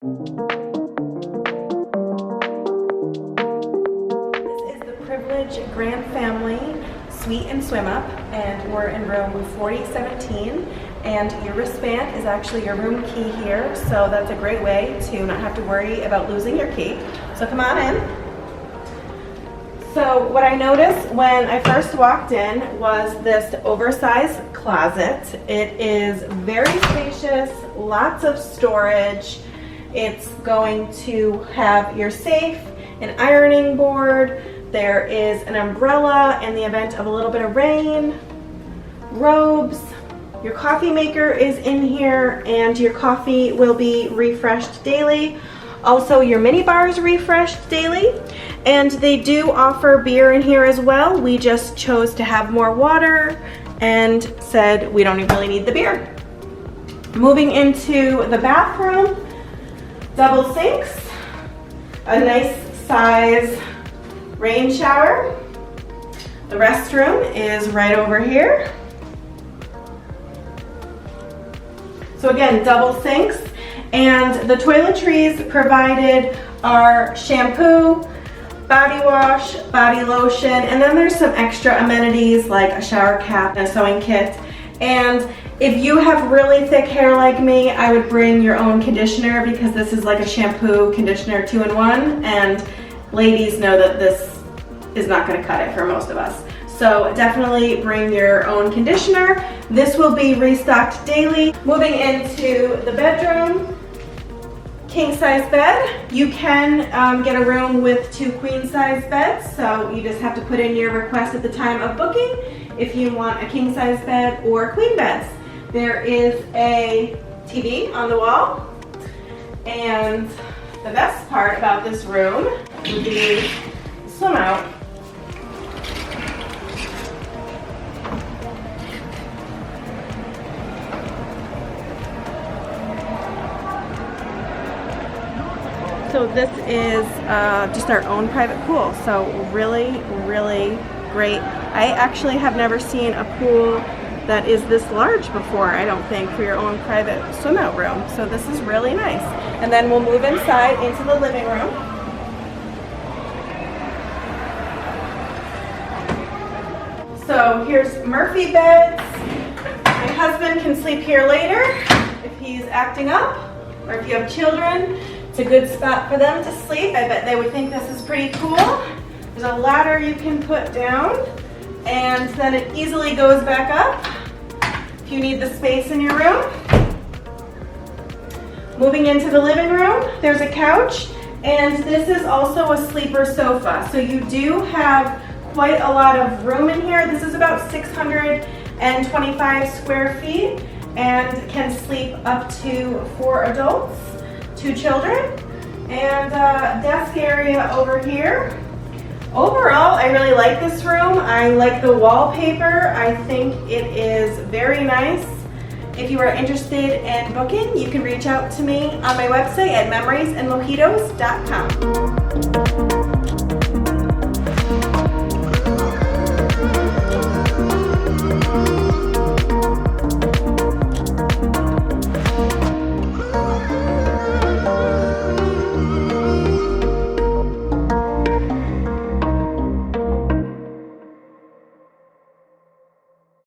This is the Privilege Grand Family Suite and Swim Up, and we're in room 4017, and your wristband is actually your room key here, so that's a great way to not have to worry about losing your key. So come on in. So what I noticed when I first walked in was this oversized closet. It is very spacious, lots of storage. It's going to have your safe, an ironing board. There is an umbrella in the event of a little bit of rain, robes. Your coffee maker is in here, and your coffee will be refreshed daily. Also, your mini bar is refreshed daily, and they do offer beer in here as well. We just chose to have more water and said we don't really need the beer. Moving into the bathroom, double sinks, a nice size rain shower. The restroom is right over here. So again, double sinks, and the toiletries provided are shampoo, body wash, body lotion, and then there's some extra amenities like a shower cap and a sewing kit. And if you have really thick hair like me, I would bring your own conditioner, because this is like a shampoo conditioner 2-in-1, and ladies know that this is not going to cut it for most of us. So definitely bring your own conditioner. This will be restocked daily. Moving into the bedroom, king size bed. You can get a room with 2 queen size beds, so you just have to put in your request at the time of booking if you want a king size bed or queen beds. There is a TV on the wall, and the best part about this room would be swim out. So this is just our own private pool, so really, really great. I actually have never seen a pool that is this large before, I don't think, for your own private swim out room. So this is really nice. And then we'll move inside into the living room. So here's Murphy beds. My husband can sleep here later if he's acting up, or if you have children. It's a good spot for them to sleep. I bet they would think this is pretty cool. There's a ladder you can put down, and then it easily goes back up if you need the space in your room. Moving into the living room, there's a couch, and this is also a sleeper sofa. So you do have quite a lot of room in here. This is about 625 square feet and can sleep up to 4 adults. 2 children, and desk area over here. Overall, I really like this room. I like the wallpaper. I think it is very nice. If you are interested in booking, you can reach out to me on my website at memoriesandmojitos.com.